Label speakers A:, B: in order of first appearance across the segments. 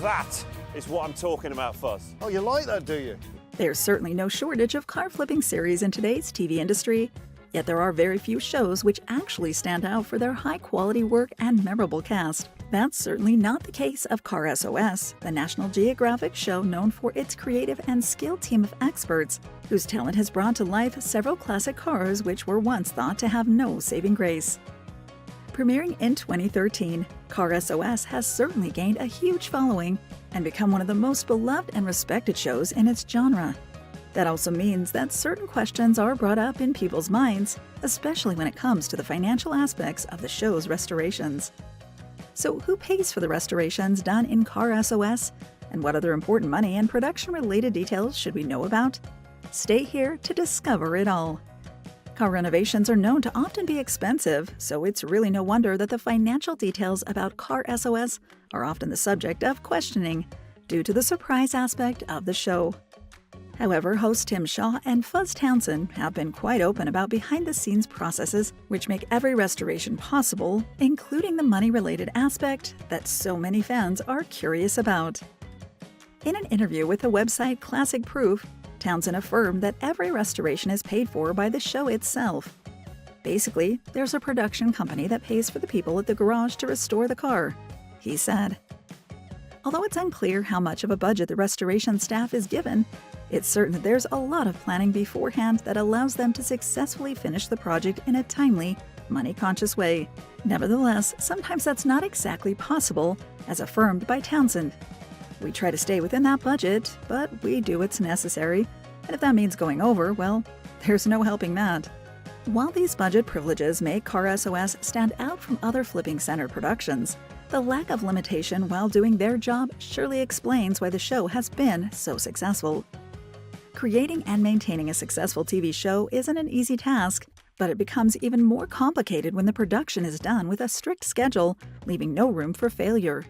A: That is what I'm talking about, Fuzz.
B: Oh, you like that, do you?
C: There's certainly no shortage of car flipping series in today's TV industry, yet there are very few shows which actually stand out for their high-quality work and memorable cast. That's certainly not the case of Car S.O.S, the National Geographic show known for its creative and skilled team of experts, whose talent has brought to life several classic cars which were once thought to have no saving grace. Premiering in 2013, Car S.O.S has certainly gained a huge following and become one of the most beloved and respected shows in its genre. That also means that certain questions are brought up in people's minds, especially when it comes to the financial aspects of the show's restorations. So who pays for the restorations done in Car S.O.S, and what other important money and production-related details should we know about? Stay here to discover it all. Car renovations are known to often be expensive, so it's really no wonder that the financial details about Car S.O.S are often the subject of questioning, due to the surprise aspect of the show. However, host Tim Shaw and Fuzz Townsend have been quite open about behind-the-scenes processes which make every restoration possible, including the money-related aspect that so many fans are curious about. In an interview with the website Classic Proof, Townsend affirmed that every restoration is paid for by the show itself. Basically, there's a production company that pays for the people at the garage to restore the car, he said. Although it's unclear how much of a budget the restoration staff is given, it's certain that there's a lot of planning beforehand that allows them to successfully finish the project in a timely, money-conscious way. Nevertheless, sometimes that's not exactly possible, as affirmed by Townsend. We try to stay within that budget, but we do what's necessary, and if that means going over, well, there's no helping that. While these budget privileges make Car S.O.S stand out from other flipping-centered productions, the lack of limitation while doing their job surely explains why the show has been so successful. Creating and maintaining a successful TV show isn't an easy task, but it becomes even more complicated when the production is done with a strict schedule, leaving no room for failure.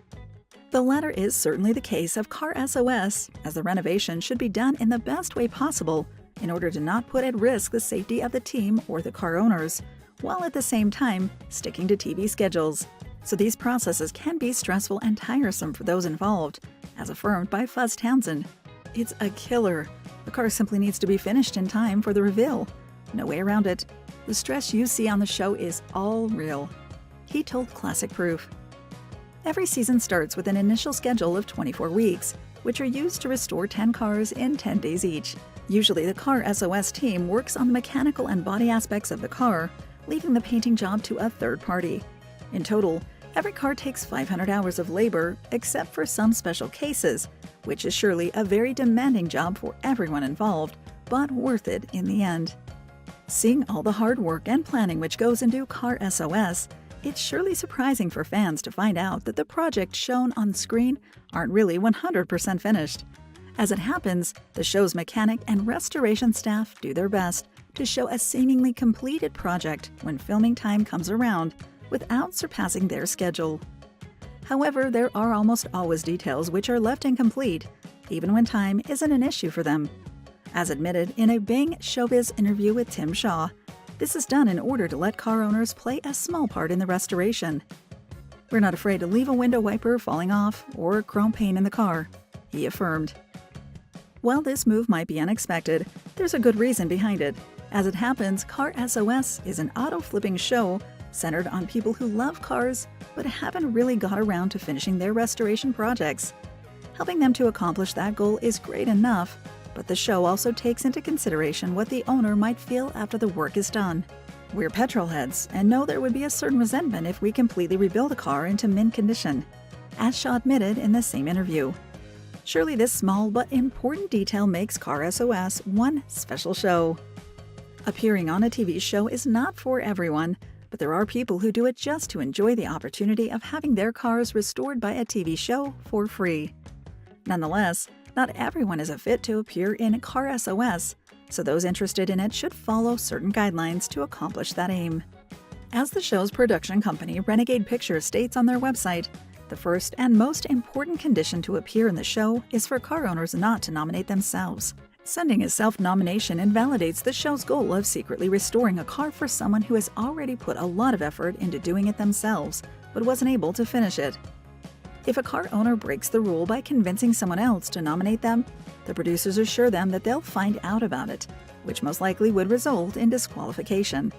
C: The latter is certainly the case of Car S.O.S, as the renovation should be done in the best way possible in order to not put at risk the safety of the team or the car owners, while at the same time sticking to TV schedules. So these processes can be stressful and tiresome for those involved, as affirmed by Fuzz Townsend. It's a killer. The car simply needs to be finished in time for the reveal. No way around it. The stress you see on the show is all real, he told Classic Proof. Every season starts with an initial schedule of 24 weeks, which are used to restore 10 cars in 10 days each. Usually the Car S.O.S team works on the mechanical and body aspects of the car, leaving the painting job to a third party. In total, every car takes 500 hours of labor, except for some special cases, which is surely a very demanding job for everyone involved, but worth it in the end. Seeing all the hard work and planning which goes into Car S.O.S, it's surely surprising for fans to find out that the projects shown on screen aren't really 100% finished. As it happens, the show's mechanic and restoration staff do their best to show a seemingly completed project when filming time comes around, without surpassing their schedule. However, there are almost always details which are left incomplete, even when time isn't an issue for them. As admitted in a Bing Showbiz interview with Tim Shaw, this is done in order to let car owners play a small part in the restoration. We're not afraid to leave a window wiper falling off or chrome paint in the car, he affirmed. While this move might be unexpected, there's a good reason behind it. As it happens, Car S.O.S is an auto-flipping show centered on people who love cars but haven't really got around to finishing their restoration projects. Helping them to accomplish that goal is great enough, but the show also takes into consideration what the owner might feel after the work is done. We're petrol heads and know there would be a certain resentment if we completely rebuild a car into mint condition, as Shaw admitted in the same interview. Surely this small but important detail makes Car S.O.S one special show. Appearing on a TV show is not for everyone, but there are people who do it just to enjoy the opportunity of having their cars restored by a TV show for free. Nonetheless, not everyone is a fit to appear in Car S.O.S, so those interested in it should follow certain guidelines to accomplish that aim. As the show's production company Renegade Pictures states on their website, the first and most important condition to appear in the show is for car owners not to nominate themselves. Sending a self-nomination invalidates the show's goal of secretly restoring a car for someone who has already put a lot of effort into doing it themselves, but wasn't able to finish it. If a car owner breaks the rule by convincing someone else to nominate them, the producers assure them that they'll find out about it, which most likely would result in disqualification.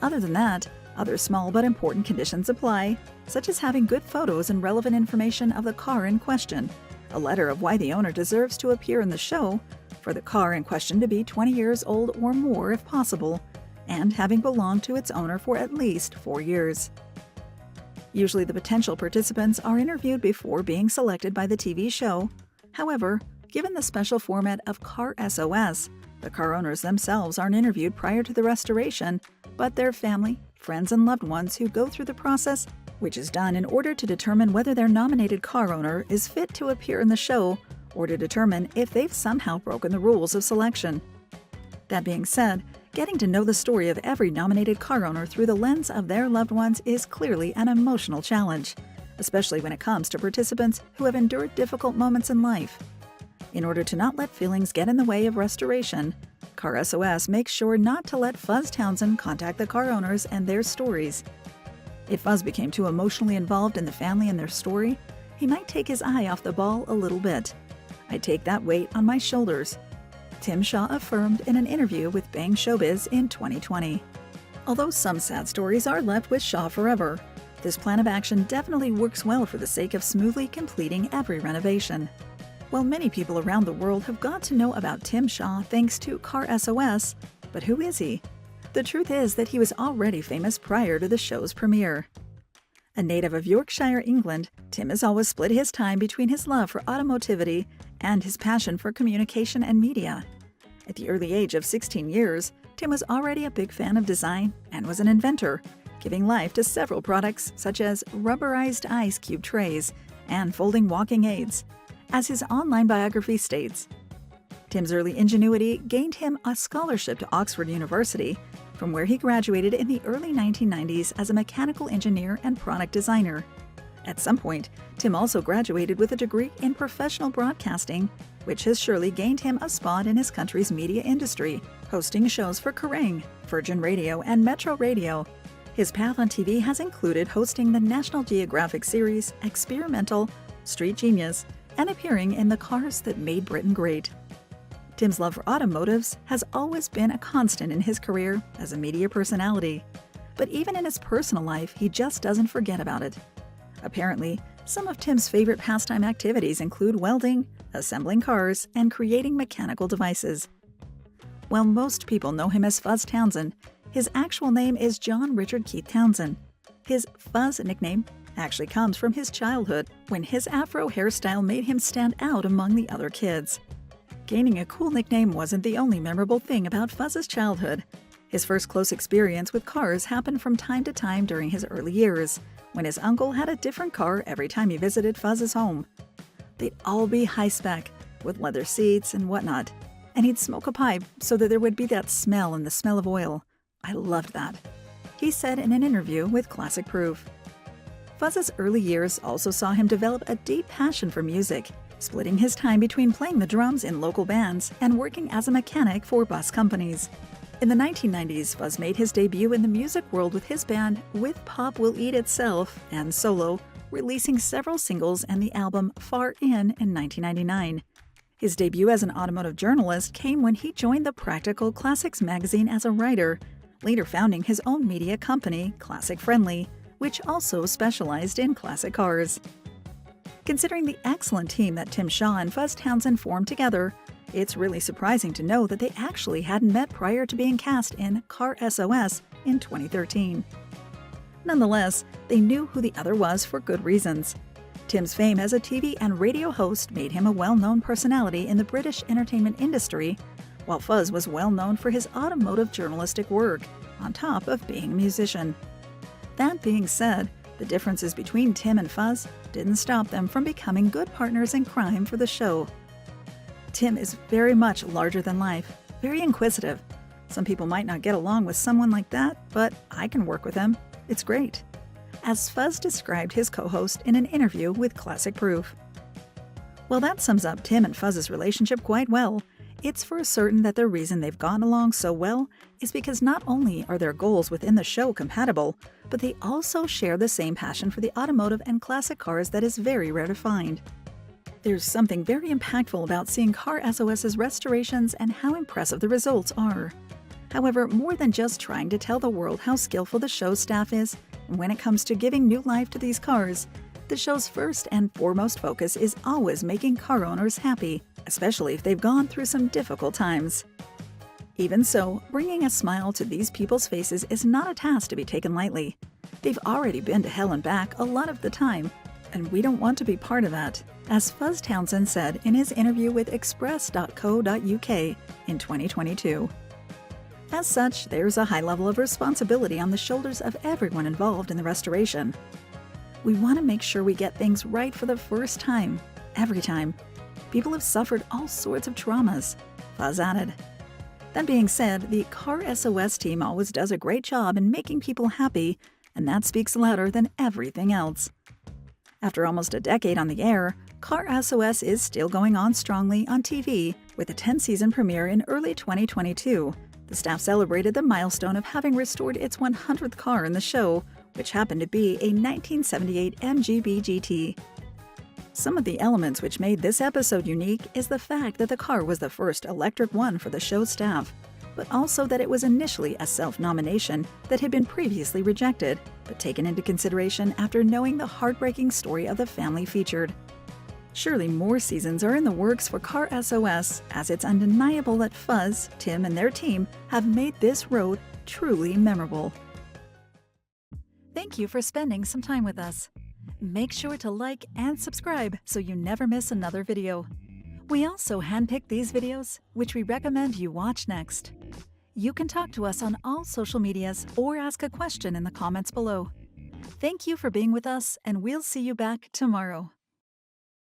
C: Other than that, other small but important conditions apply, such as having good photos and relevant information of the car in question, a letter of why the owner deserves to appear in the show, for the car in question to be 20 years old or more if possible, and having belonged to its owner for at least 4 years. Usually the potential participants are interviewed before being selected by the TV show. However, given the special format of Car S.O.S, the car owners themselves aren't interviewed prior to the restoration, but their family, friends, and loved ones who go through the process, which is done in order to determine whether their nominated car owner is fit to appear in the show or to determine if they've somehow broken the rules of selection. That being said, getting to know the story of every nominated car owner through the lens of their loved ones is clearly an emotional challenge, especially when it comes to participants who have endured difficult moments in life. In order to not let feelings get in the way of restoration, Car S.O.S makes sure not to let Fuzz Townsend contact the car owners and their stories. If Fuzz became too emotionally involved in the family and their story, he might take his eye off the ball a little bit. "I take that weight on my shoulders," Tim Shaw affirmed in an interview with Bang Showbiz in 2020. Although some sad stories are left with Shaw forever, this plan of action definitely works well for the sake of smoothly completing every renovation. While many people around the world have got to know about Tim Shaw thanks to Car S.O.S, but who is he? The truth is that he was already famous prior to the show's premiere. A native of Yorkshire, England, Tim has always split his time between his love for automotivity and his passion for communication and media. At the early age of 16 years, Tim was already a big fan of design and was an inventor, giving life to several products such as rubberized ice cube trays and folding walking aids. As his online biography states, Tim's early ingenuity gained him a scholarship to Oxford University, from where he graduated in the early 1990s as a mechanical engineer and product designer. At some point, Tim also graduated with a degree in professional broadcasting, which has surely gained him a spot in his country's media industry, hosting shows for Kerrang, Virgin Radio, and Metro Radio. His path on TV has included hosting the National Geographic series Experimental, Street Genius, and appearing in the Cars That Made Britain Great. Tim's love for automotives has always been a constant in his career as a media personality. But even in his personal life, he just doesn't forget about it. Apparently, some of Tim's favorite pastime activities include welding, assembling cars, and creating mechanical devices. While most people know him as Fuzz Townsend, his actual name is John Richard Keith Townsend. His Fuzz nickname actually comes from his childhood, when his afro hairstyle made him stand out among the other kids. Gaining a cool nickname wasn't the only memorable thing about Fuzz's childhood. His first close experience with cars happened from time to time during his early years, when his uncle had a different car every time he visited Fuzz's home. They'd all be high-spec, with leather seats and whatnot, and he'd smoke a pipe so that there would be that smell and the smell of oil. I loved that, he said in an interview with Classic Proof. Fuzz's early years also saw him develop a deep passion for music, splitting his time between playing the drums in local bands and working as a mechanic for bus companies. In the 1990s, Fuzz made his debut in the music world with his band With Pop Will Eat Itself and solo, releasing several singles and the album Far In 1999. His debut as an automotive journalist came when he joined the Practical Classics magazine as a writer, later founding his own media company, Classic Friendly, which also specialized in classic cars. Considering the excellent team that Tim Shaw and Fuzz Townsend formed together, it's really surprising to know that they actually hadn't met prior to being cast in Car S.O.S in 2013. Nonetheless, they knew who the other was for good reasons. Tim's fame as a TV and radio host made him a well-known personality in the British entertainment industry, while Fuzz was well known for his automotive journalistic work, on top of being a musician. That being said, the differences between Tim and Fuzz didn't stop them from becoming good partners in crime for the show. Tim is very much larger than life, very inquisitive. Some people might not get along with someone like that, but I can work with him. It's great, as Fuzz described his co-host in an interview with Classic Proof. Well, that sums up Tim and Fuzz's relationship quite well. It's for certain that the reason they've gotten along so well is because not only are their goals within the show compatible, but they also share the same passion for the automotive and classic cars that is very rare to find. There's something very impactful about seeing Car S.O.S.'s restorations and how impressive the results are. However, more than just trying to tell the world how skillful the show's staff is, when it comes to giving new life to these cars, the show's first and foremost focus is always making car owners happy, especially if they've gone through some difficult times. Even so, bringing a smile to these people's faces is not a task to be taken lightly. They've already been to hell and back a lot of the time, and we don't want to be part of that, as Fuzz Townsend said in his interview with Express.co.uk in 2022. As such, there's a high level of responsibility on the shoulders of everyone involved in the restoration. We want to make sure we get things right for the first time, every time. People have suffered all sorts of traumas, Fuzz added. That being said, the Car S.O.S team always does a great job in making people happy, and that speaks louder than everything else. After almost a decade on the air, Car S.O.S is still going on strongly on TV with a 10-season premiere in early 2022. The staff celebrated the milestone of having restored its 100th car in the show, which happened to be a 1978 MGB GT. Some of the elements which made this episode unique is the fact that the car was the first electric one for the show's staff, but also that it was initially a self-nomination that had been previously rejected, but taken into consideration after knowing the heartbreaking story of the family featured. Surely more seasons are in the works for Car S.O.S, as it's undeniable that Fuzz, Tim, and their team have made this road truly memorable. Thank you for spending some time with us. Make sure to like and subscribe so you never miss another video. We also handpick these videos, which we recommend you watch next. You can talk to us on all social medias or ask a question in the comments below. Thank you for being with us, and we'll see you back tomorrow.